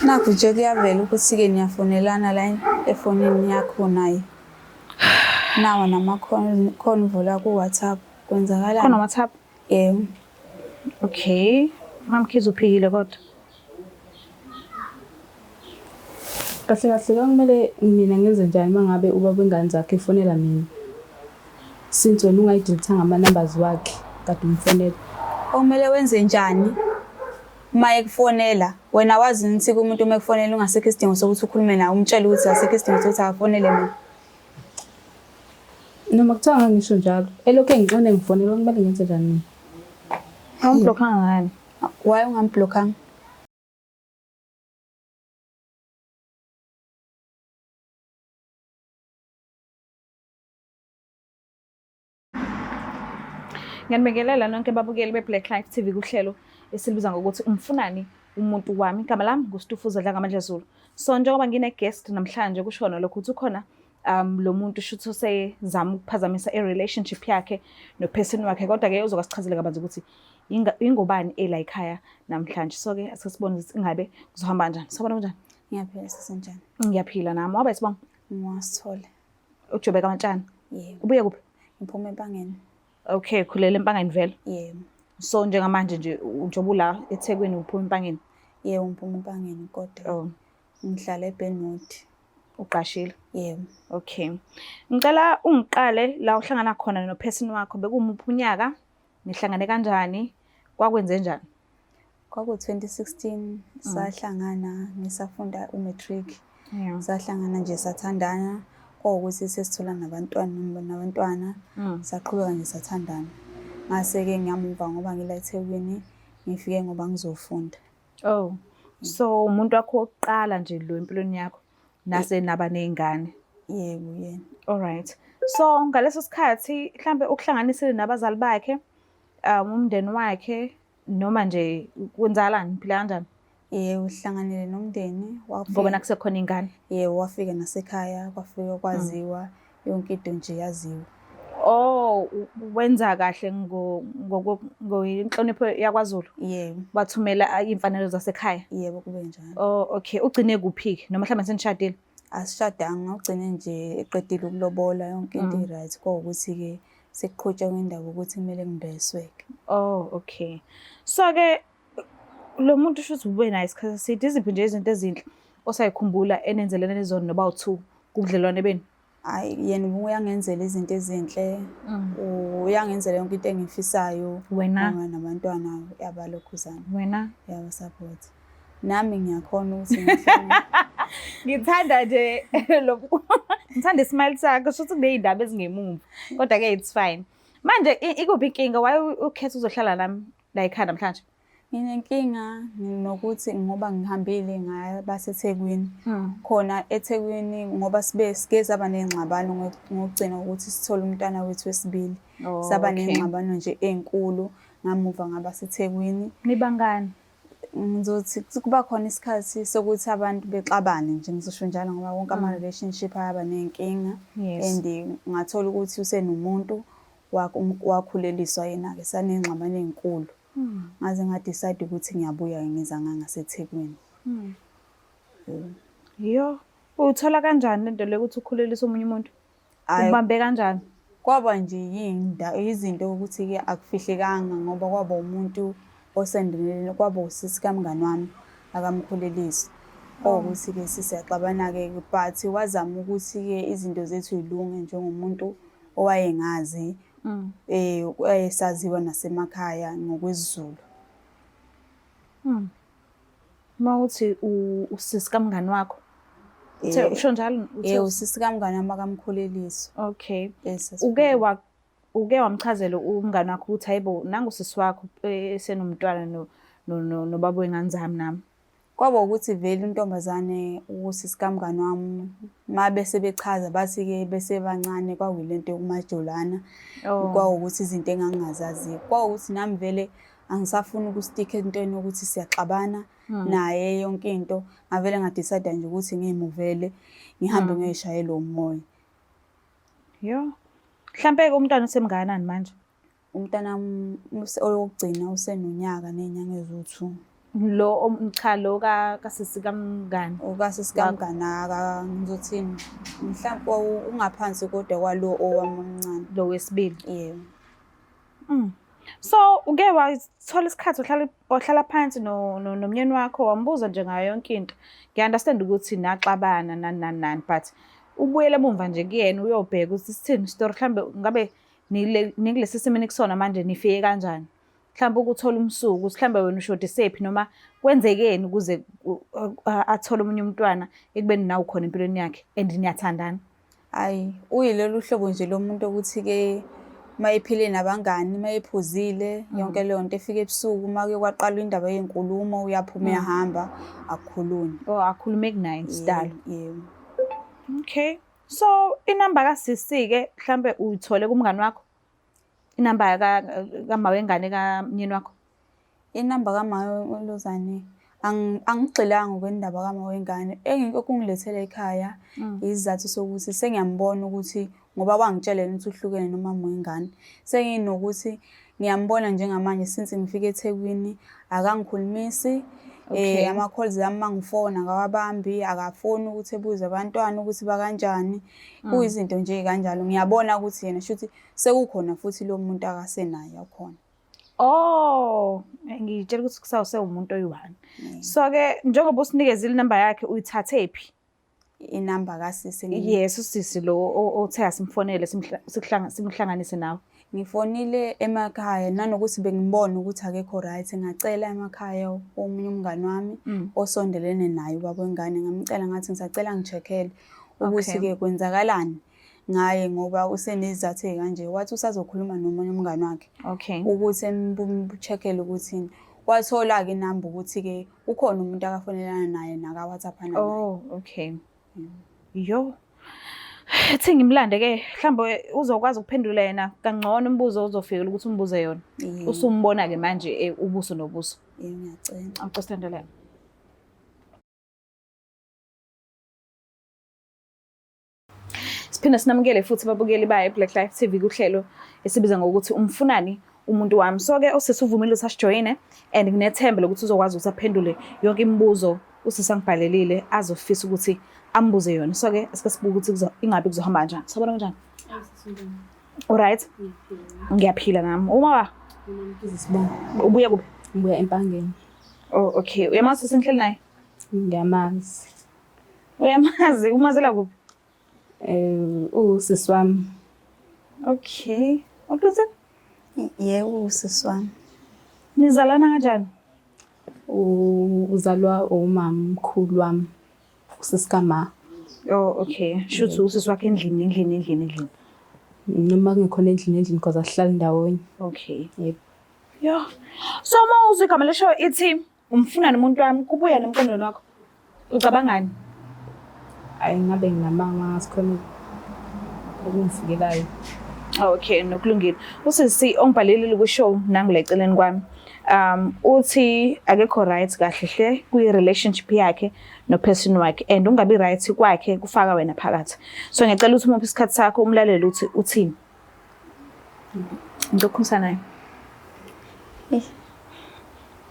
Nakhu nje kuyavela ukuthi-ke niyafonelana la efonini yakho naye. Nawa nama-convo la ku-WhatsApp. Kwenzakalani? Khona WhatsApp? Yebo. Okay. Mamkhize uphikile kodwa. Kahle kahle kumele mina ngenze njani mangabe ubaba wengane zakhe efonela mina? Since wena ungayidelethanga ama-numbers wakhe kade umfonela. Okumele wenze njani? Uma ekufonela, wena wazi ukuthi kumuntu uma ekufonela ungasekho isidingo sokuthi ukhulume naye umtshele ukuthi asekho isidingo sokuthi akafonele mina. Noma kuthiwa ngisho njalo. Elokhu engixone ngifonela kumele ngenze njani mina? Awungiblockanga ngani? Why ungamblockanga? Ngiyanibingelela nonke ababukeli be-Black Life TV kuhlelo esilibiza ngokuthi umfunani umuntu wami. Igama lami nguStufuza Dlangamandla Zulu. So njengoba ngine-guest namhlanje kushona lokho ukuthi ukhona lo muntu shuthi osezama ukuphazamisa i-relationship yakhe nophesini wakhe, kodwa-ke uzokasichazela kabanzi ukuthi ingobani ela ekhaya namhlanje. So-ke asesibone ukuthi ingabe kuzohamba kanjani. Sabona kunjani? Ngiyaphila sesenjani? Ngiyaphila nami. Waba isibongo? Ngiwasithole. Ujobeka Amantshana? Yebo. Ubuye kuphi? Ngiphuma Empangeni. Okay, khulela Empangeni vele? Yebo. So njengamanje nje njoba ula eThekwini uphuma Empangeni? Yebo, ngiphuma Empangeni kodwa ngihlala eBenwood. Uqashile? Yebo. Okay. Ngicela ungiqale la uhlangana khona nophesini wakho, bekumuphi unyaka, nihlangane kanjani, kwakwenze njani? Kwaku-2016 sahlangana ngisafunda umatric. Yeah. Sahlangana nje sathandana. Kwawukuthi sesithola nabantwana saqhubeka nje sathandana. Ngase-ke ngiyamuva ngoba ngila eThekwini ngifike ngoba ngizofunda. Oh. So umuntu wakho wokuqala nje lo empilweni yakho nase naba nezingane? Yebo, yena. Alright. So ngaleso sikhathi mhlambe ukuhlanganisile nabazali bakhe, umndeni wakhe noma nje kwenzakalani, niphila kanjani? Yebo, uhlanganele nomndeni ngoba nakusekhona ingane. Yebo, wafika nasekhaya kwafika kwaziwa yonke into nje yaziwa. Oh, wenza kahle ngoyinhlonipho yakwaZulu? Yebo. Bathumela imfanelo zasekhaya? Yebo, kube njalo. Oh, okay. Ugcine kuphi noma mhlawumbe senishadile? Asishadanga, ugcine nje eqedile ukulobola yonke into i-right. Kwawukuthi-ke sekuqhutshwa kwendaba ukuthi kumele ngibhesweke. Oh, okay. So-ke lo muntu shuthi ube naye isikhathi eside, iziphi nje izinto ezinhle osayikhumbula enenzelene zona noba u-2 kubudlelwane benu? Hayi, yena uyangenzela izinto ezinhle. Uyangenzela yonke into engifisayo. Wena? Nabantwana yabalokhuzana. Wena? Yabasupport. Nami ngiyakhona ukuthi ngifune. Ngithanda nje ngithanda ismile sakho, shuthi kuney'ndaba ezingemumva. Kodwa-ke it's fine. Manje ikuphi inkinga? Why ukhetha uzohlala nami la ekhaya namhlanje? Nginenkinga nokuthi ngoba ngihambile ngaya baseThekwini. Khona eThekwini ngoba sike saba nengxabano ngokugcina ukuthi sithole umntwana wethu wesibili. Saba nengxabano nje enkulu ngamuva ngaba seThekwini. Nibangani? Ngizothi kuba khona isikhathi sokuthi abantu bexabane nje, ngizosho njalo ngoba wonke ama-relationship ayaba nenkinga. And ngathola ukuthi usenomuntu wakhuleliswa yena-ke sanengxabano enkulu. Ngaze ngadecide ukuthi ngiyabuya ngiza ngaseThekwini. Yo, uthola kanjani lento le ukuthi ukhulelise omunye umuntu? Ubambe kanjani? Kwaba nje izinto ukuthi-ke akufihlekanga ngoba kwaba umuntu osendele, kwaba usisi kamngani wami akamkhulelisi. Kwawukuthi-ke siyaxabana-ke but wazama ukuthi-ke izinto zethu y'lunge njengomuntu owayengazi. Saziwa nasemakhaya ngokwesiZulu. Uma uthi usisi kamngani wakho, usho njalo? Usisi kamngani wami akamkhulelisi. Okay. Uke wamchazela umngani wakho ukuthi hayibo nangu usisi wakho esenomntwana nobaba wengane zami nami? Kwaba ukuthi vele intombazane usisi kamngani wami ma bese bechaza bathi-ke bese bancane kwakuyilento yokumajolana. Kwawukuthi izinto engangingazazi. Kwawukuthi nami vele angisafuni ukustikha entweni yokuthi siyaxabana naye yonke into. Ngavele ngadecide nje ukuthi ngimuvele ngihambe ngiyishayela umoya. Yo. Mhlampe-ke umntwana usemngakanani manje? Umntwana oyokugcina usenonyaka nezinyanga eziwu-2. Cha lo kasisi kamngani. Okasisikamngani ngizothini mhlawumbe ungaphansi kodwa kwalo owami omncane. Lo wesibili. Yebo. So uke wathola isikhathi wahlala phansi nomyeni wakho wambuza nje ngayo yonke into. Ngiya-understand ukuthi naxabana nani but ubuyele emumva nje kuyena uyobheka ukuthi sithini story mhlambe ngabe nikulesi simo enikusona manje nifike kanjani. Mhlawumbe ukuthola umsuku ukuthi mhlawumbe wena ushodisephi noma kwenzekeni ukuze athole omunye umntwana ekubeni nawe ukhona empilweni yakhe and niyathandana. Hayi, uyilolu hlobo nje lomuntu ukuthi-ke mayephile nabangani, mayephuzile yonke leyo nto efika ebusuku make kwaqala indaba yenkulumo uyaphuma uyahamba akukhulumi. Akhulume kunaye sidalo. Yebo. Okay. So inamba kasisi-ke mhlambe uyithole kumngani wakho? Inamba kama wengane kamyeni wakho? Inamba kaMawelozane angigxilanga ngokwendaba kaMawengane. Okungilethele ekhaya isizathu sokuthi sengiyambona ukuthi ngoba wangitshela ukuthi uhlukene nomama wengane. Senginokuthi ngiyambona njengamanje since ngifike eThekwini akangikhulumisi. Ama-calls ami mangifona akawabambi, akafoni ukuthi ebuze abantwana ukuthi bakanjani. Kuyizinto nje kanjalo. Ngiyabona ukuthi yena shuthi sekukhona futhi lo muntu akasenaye akhona. Oh, ngitshela ukuthi kusawumuntu oyi-one. So-ke njengoba usinikezile inamba yakhe uyithathe phi? Inamba kasisi. Yes, usisi lo othe asimfonele simhlanganise nawe. Ngifonile emakhaya nanokuthi bengibona ukuthi akekho right. Ngacela emakhaya omunye umngani wami osondelene naye ubaba wengane. Ngamcela ngathi ngisacela ngicheckele ukuthi-ke kwenzakalani ngaye ngoba usenezizathu ezikanje. Wathi usazokhuluma nomunye umngani wakhe. Okay. Ukuthi emcheckele ukuthi wathola-ke inamba ukuthi-ke ukhona umuntu akafonelana naye naka-WhatsApp-ana naye. Oh, okay. Yo. Ethi ngimlande-ke mhlawumbe uzokwazi ukuphendula yena kangcono umbuzo uzofikela ukuthi umbuze yona. Usumbona-ke manje ubuso nobuso. Yebo, ngiyacela. Awuqosithandela. Siphinde sinamukele futhi ababukeli bayo Black Life TV kuhlelo esibiza ngokuthi umfunani umuntu wami. So-ke usisi uvumile ukuthi asijoyine and nginethemba lokuthi uzokwazi ukuthi aphendule yonke imibuzo usisi angibhalelile azofisa ukuthi ambuze yona. So-ke asike sibuke ukuthi ingabe kuzohamba kanjani. Sabona kanjani? Alright. Ngiyaphila nami. Uma ubuya kuphi? Ngibuya Empangeni. Oh, okay. Uyamazi sinhleli naye? Ngiyamazi. Uyamazi? Umazela kuphi? Usisi wami. Okay. Uqinisekile? Yebo, usisi wami. Nizalana kanjani? Uzalwa umamkhulu wami. Usisi kama. Oh, okay. Shuthi usisi wakhe endlini. Noma ngikhona endlini because asihlala ndawonye. Okay. Yebo. Yo. So uma uzwe igama lesho ithi umfuna nomuntu wami kubuya nemqondweni wakho. Ucabangani? Ayi ngabe nginamanga ngasikhona okungifikelayo. Okay, nokulungile. Usisi ongibhalelile ku-show nangile eceleni kwami. Uthi akekho right kahle hle kwi-relationship yakhe no-person wakhe and ungabi right kwakhe kufaka wena phakathi. So ngiyacela ukuthi umuphe isikhathi sakho umlaleli ukuthi uthini. Ngizokhuluma naye.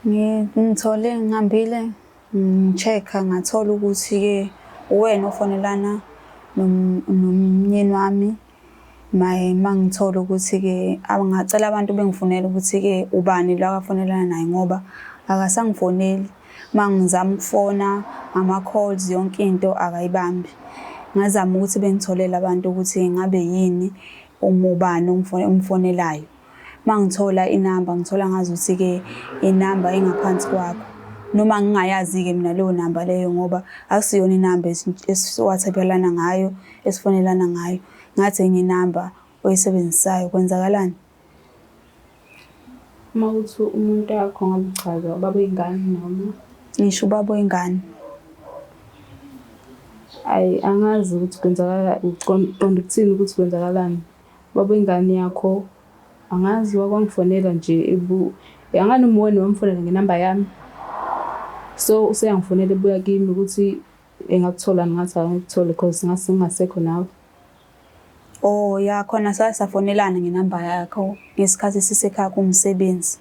Ngithole ngihambile ngichecka ngathola ukuthi-ke uwena ofonelana nomyeni wami. Mangithola ukuthi-ke ngacela abantu bengifonela ukuthi-ke ubani la akafonelana naye ngoba akasangifoneli. Mangizama ukufona ama-calls yonke into akayibambi. Ngazama ukuthi bengitholele abantu ukuthi ngabe yini ubani umfonelayo. Mangithola inamba ngithola ngazuthi-ke inamba engaphansi kwakho. Noma ngingayazi-ke mina leyo namba leyo ngoba akusiyona inamba esiwathaphelana ngayo esifonelana ngayo. Ngathi enye inamba oyisebenzisayo kwenzakalani? Uma uthi umuntu yakho ngabe uchaza ubaba wengane noma? Ngisho ubaba wengane. Ayi angazi ukuthi kwenzakala uqonda ukuthini ukuthi kwenzakalani. Ubaba wengane yakho angazi wakwangifonela nje angani umwoni wamfonela ngenamba yami. So useyangifonela ebuya kimi ukuthi engakuthola ngathi angikuthole because ngasingasekho nawe. Oh ya khona safonelana ngenamba yakho ngesikhathi sisekhaya kumsebenzi.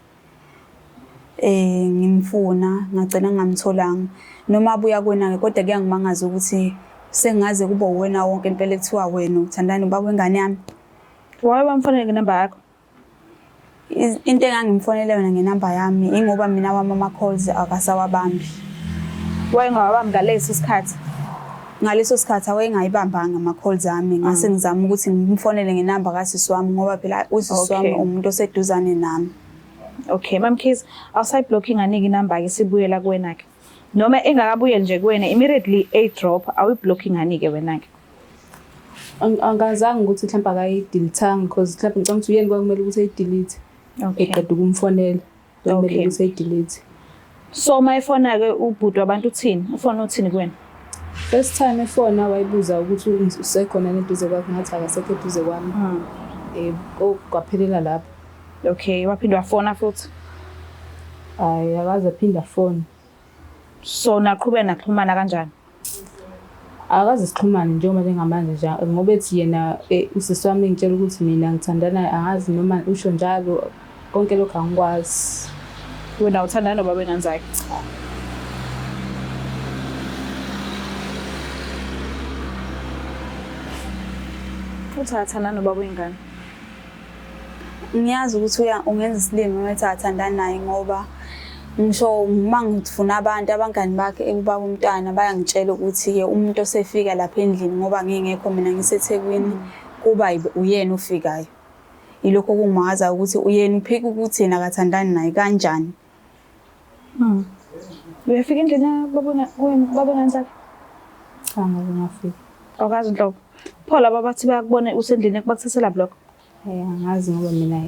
ngimfuna ngagcina ngingamtholanga. Noma abuya kuwena-ke kodwa kuyangimangaza ukuthi sengaze kube uwena wonke impela ekuthiwa wena uthandani ubaba wengane yami. Why wamfonela ngenamba yakho? Into engangimfonele yona ngenamba yami ingoba mina wami ama-calls akasawabambi. Wayengawabambi ngaleso sikhathi? Ngaleso sikhathi awayengayibambanga ama-calls ami. Ngase ngizama ukuthi ngimfonele ngenamba kasisi wami ngoba phela usisi wami umuntu oseduzane nami. Okay, Mam Khiz, awusayi-block ingane-ke inamba-ke isibuyela kuwena-ke. Noma engakabuyeli nje kuwena, immediately drop awi-block ingane-ke wena-ke. Angazange ukuthi mhlawumbe akayidilithanga because mhlawumbe ngicabanga ukuthi uyena kwakumele ukuthi ayidelete. Eqeda ukumfonela. Kumele ukuthi ayidelete. So uma efona-ke ubhuti wabantu uthini? Ufona uthini kuwena? First time efona wayibuza ukuthi usekhona neduze kwakhe ngathi akasekho eduze kwami. Kwaphelela lapho. Okay, waphinde wafona futhi? Hayi, akaze aphinde afona. So naqhubeka naxhumana kanjani? Akaze sixhumane njengoba njengamanje nje ngoba ethi yena usisi wami ngitshela ukuthi mina ngithandana angazi noma usho njalo konke lokho angikwazi. Wena uthandana nobaba wengane zakhe? Uthathandana nobaba wengane? Ngiyazi ukuthi ungenza isilimo uma ethi athandana naye ngoba ngisho uma ngifuna abantu abangani bakhe ekubaba umntwana bayangitshela ukuthi-ke umuntu osefika lapha endlini ngoba ngingekho mina ngiseThekwini kuba uyena ofikayo. Ilokho kungimangaza ukuthi uyena uphika ukuthi yena akathandani naye kanjani. Uyafika endlini baba wengane zakhe? Angaze ngafika. Awukazi nhlobo? Pho laba bathi bayakubona usendlini bakuthathela block? Angazi ngoba mina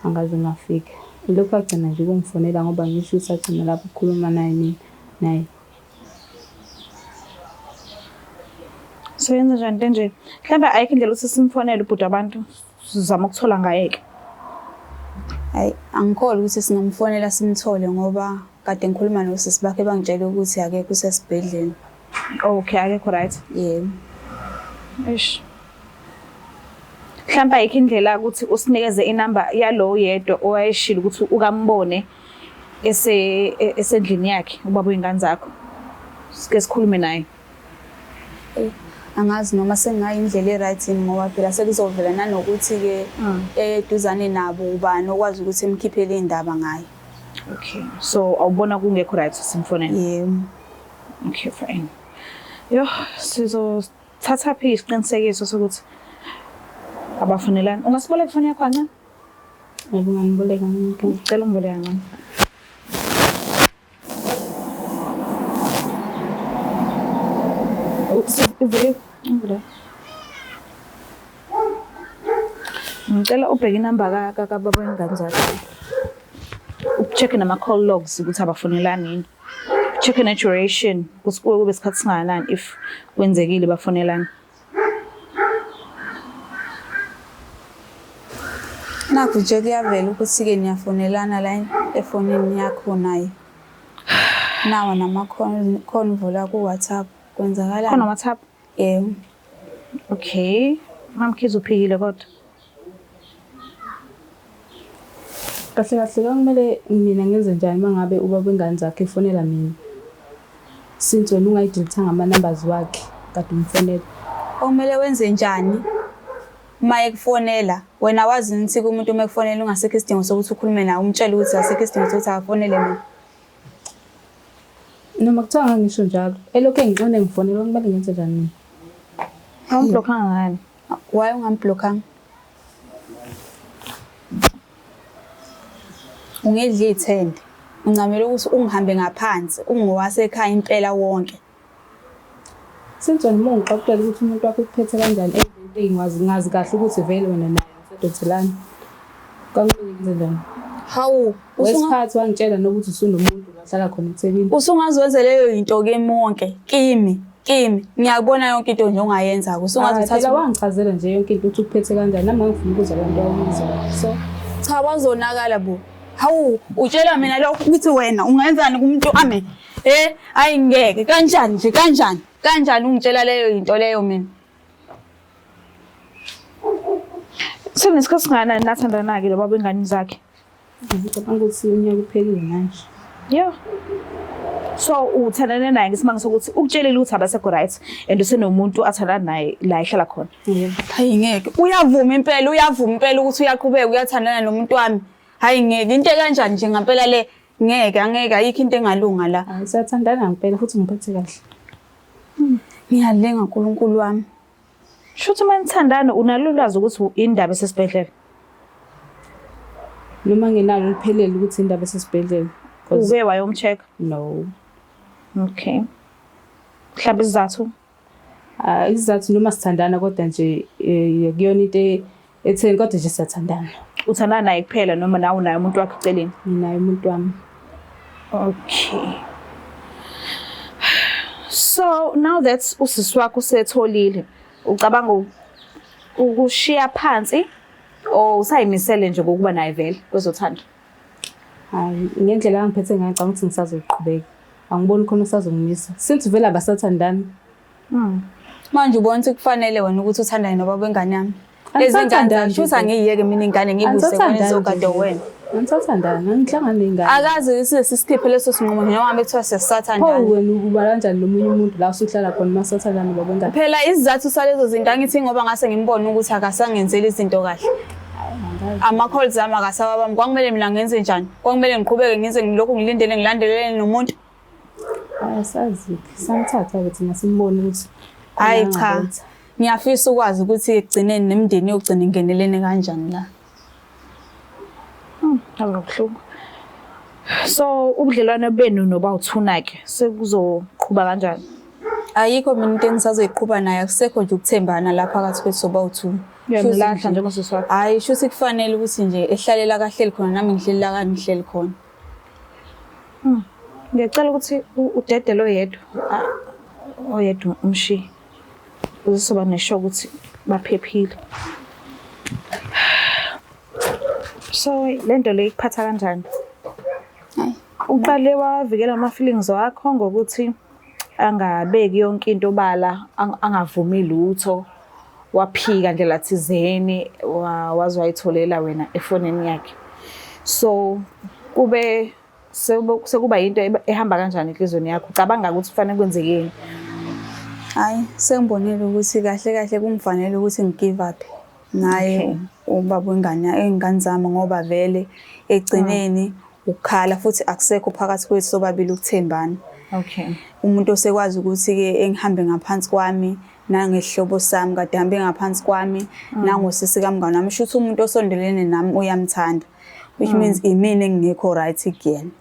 angaze ngafika. Lokho agcina nje ukungifonela ngoba ngisho ukuthi agcina lapho ukukhuluma naye. So yenza njani nje? Mhlawumbe ayikho indlela ukuthi simfonele ubhuti wabantu sizama ukuthola ngayeke. Hayi, angikholwa ukuthi singamfonela simthole ngoba kade ngikhuluma nosisi bakhe bangitshela ukuthi akekho usesibhedlela. Okay, akekho right? Yebo. Eish. Mhlawumbe ayikho indlela ukuthi usinikeze inamba yalo yedwa owayeshila ukuthi ukambone esendlini yakhe ubaba wengane zakho. Sike sikhulume naye. Angazi noma sengayindlela e-right ngoba phela sekuzovela nanokuthi-ke eduzane nabo ubani okwazi ukuthi emkhiphele indaba ngayo. Okay, so awubona kungekho right simfonele? Yebo. Okay, fine. Yo, sizothatha phi isiqinisekiso sokuthi abafonelani? Ungasibole ifoni yakho kancane? Yebo, ngangiboleka ngeke. Ngicela ungiboleka kancane. Ngicela ubheke inamba kababa wengane zakhe. Ucheck nama-call logs ukuthi abafonelani yini. Check na-duration ukuthi kube isikhathi singakanani if kwenzekile bafonelani. Nakho nje kuyavela ukuthi-ke niyafonelana la efonini yakho naye. Nawa nama-convo la ku-WhatsApp kwenzakalani? Khona WhatsApp? Yebo. Okay. Mam Khiz uphikile kodwa. Kahle kumele mina ngenze njani mangabe ubaba wengane zakhe efonela mina? Since wena ungayidelethanga ama-numbers wakhe kade umfonela. Okumele wenze njani? Uma ekufonela wena wazi ukuthi umuntu uma ekufonela ungasekho isidingo sokuthi ukhulume naye umtshele ukuthi asekho isidingo sokuthi akafonele mina. Noma kuthiwa ngisho njalo elokhu engicone ngifonela kumele ngenze njani mina? Awungiblockanga ngani? Why ungamblockanga? Ungedla ithende. Uncamela ukuthi ungihambe ngaphansi ungowasekhaya impela wonke. Since wena uma ngixoxela ukuthi umuntu wakho ukuphethe kanjani ey'nto ngazi kahle ukuthi vele wena naye usedothelana. Kangabe ngenze njani? Hawu, wesikhathi wangitshela nokuthi usunomuntu lahlala khona eThekwini. Usungaziwenza leyo into kimi wonke, kimi. Ngiyabona yonke into nje ongayenza ku. Phela wangichazela nje yonke into ukuthi ukuphethe kanjani nami ngangifuna ukuza abantu abayizo. So cha bazonakala bo. Hawu, utshela mina lokho ukuthi wena ungenzani kumuntu wami? Ayingeke kanjani nje kanjani? Kanjani ungitshela leyo into leyo mina? Senesikhathi singakanani nathandana-ke lo baba wengane zakhe? Ngicabanga ukuthi unyaka uphelile manje. Yeah. So uthandane naye ngesimanga sokuthi ukutshelile ukuthi abasekho right and usenomuntu athandana naye la ehlala khona. Hayi ngeke. Uyavuma impela ukuthi uyaqhubeka uyathandana nomuntu wami. Hayi ngeke into kanjani nje ngempela le ngeke angeke ayikho into engalunga la. Hayi siyathandana ngempela futhi ngiphethe kahle. Ngiyalenga uNkulunkulu wami. Shuthi manithandana unalo ulwazi ukuthi indaba esesibhedlela. Noma nginalo liphelele ukuthi indaba esesibhedlela. Uke wayomcheck? No. Okay. Mhlawumbe isizathu? Isizathu noma sithandana kodwa nje kuyona into etheni kodwa nje siyathandana. Uthandana naye kuphela noma nawe unaye umuntu wakhe eceleni? Nginaye umuntu wami. Okay. So now that usisi wakho usetholile, ucabanga ukushiya phansi o usayimisele nje ngokuba naye vele kwezothanda? Hayi ngendlela angiphethe ngayo ngicabanga ukuthi ngisazoqhubeka. Angiboni khona usazongimisa. Since vele abasathandani. Manje ubona ukuthi kufanele wena ukuthi uthandane nobaba wengane yami. Lezi ngane shuthi angiyeke mina ingane ngibuse kwena zogade wena. Angisathandana, ngihlangana nengane. Akazi sisikiphe leso sinqumo noma bethiwa siyasathandana. Pho wena uba kanjani nomunye umuntu la usuhlala khona masathandana nobaba wengane? Phela isizathu salezo zinto angithi ngoba ngase ngimbone ukuthi akasangenzeli izinto kahle. Ama-calls ami akasawabami. Kwakumele mina ngenze njani? Kwakumele ngiqhubeke ngize ngilokhu ngilindele ngilandelele nomuntu. Asazi samthatha ke thina simbone ukuthi hayi cha. Ngiyafisa ukwazi ukuthi egcineni nemndeni yogcina ingenelene kanjani la. Akubuhlungu. So ubudlelwane benu noba uthuna ke sekuzoqhubha kanjani? Ayikho mina into engisazoyiqhubha naye akusekho nje ukuthembana lapha phakathi kwethu soba uthuna. Uyamlahla nje ngosisi wakho? Hayi shuthi kufanele ukuthi nje ehlalela kahleli khona nami ngihlelela ka ngihleli khona. Ngiyacela ukuthi udedele oyedwa umshi. Uzoba nesho ukuthi baphephile. So lento le ikuphatha kanjani? Hayi uqale wavikela ama feelings wakho ngokuthi angabeki yonke into obala, angavumi lutho, waphika ndlela thizeni, wazi wayitholela wena efonini yakhe. So kube sekuba into ehamba kanjani enhlizweni yakho? Ucabanga ukuthi kufanele kwenzekeni? Hayi sengibonile ukuthi kahle kungifanele ukuthi ngigive up ngaye ubaba wengane zami ngoba vele egcineni ukukhala futhi akusekho phakathi kwethu sobabili ukuthembana. Okay. Umuntu osekwazi ukuthi ke engihambe ngaphansi kwami nangehlobo sami kade hambe ngaphansi kwami nangosisi kamngane wami shuthi umuntu osondelene nami uyamthanda, which means imini engekho right again.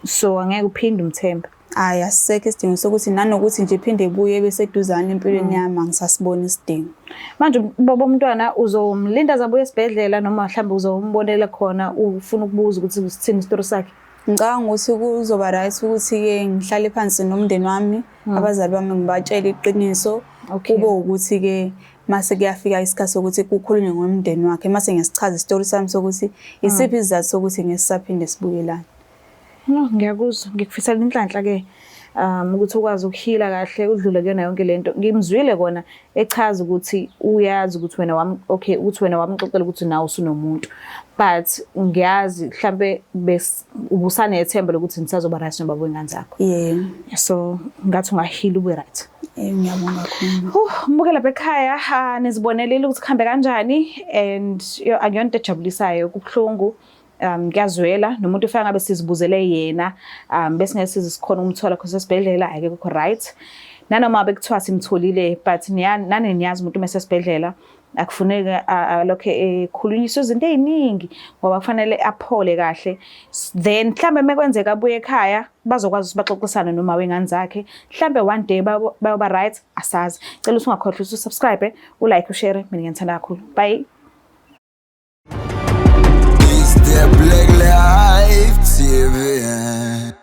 So angeke uphinde umthembe? Hayi asisekho isidingo sokuthi nanokuthi nje iphinde ibuye beseduzana empilweni yami angisasibona isidingo. Manje baba umntwana uzomlinda zabuye esibhedlela noma mhlawumbe uzombonela khona ufuna ukubuza ukuthi usithini isitori sakhe? Ngicabanga ukuthi kuzoba right ukuthi ke ngihlale phansi nomndeni wami, abazali bami ngibatshele iqiniso. Kube ukuthi ke mase kuyafika isikhathi sokuthi kukhulunywe ngomndeni wakhe, mase ngiyasichaza isitori sami sokuthi isiphi isizathu sokuthi ngesisaphinde sibuyelane. No, ngiyakuzwa, ngikufisela inhlanhla ke ukuthi ukwazi ukuhila kahle udlule kuyona yonke lento. Ngimzwile kona echaza ukuthi uyazi ukuthi wena ukuthi wena wamxoxela ukuthi nawe usunomuntu, but ngiyazi mhlambe ubusanethemba lokuthi nisazoba right nobaba wengane zakho. Yeah. So ngathi ungahila ube right. Ngiyabonga kakhulu. Mbuke lapha ekhaya nizibonelele ukuthi kuhambe kanjani and akuyona ejabulisayo kubuhlungu. Ngiyazwela nomuntu ufika ngabe sizibuzele yena bese ngesize sikhona umthola khona esibhedlela akekho right. Nanoma bekuthiwa simtholile but nani niyazi umuntu mesesibhedlela akufuneka lokho ekhulunyiswa izinto eziningi ngoba kufanele aphole kahle, then mhlambe mekwenzeka abuye ekhaya bazokwazi ukuthi baxoxisane noma wengane zakhe, mhlambe one day bayoba right asazi. Cela usungakhohlwa usubscribe, ulike, ushare, mina ngiyithanda kakhulu. Bye. Der Black Live TV.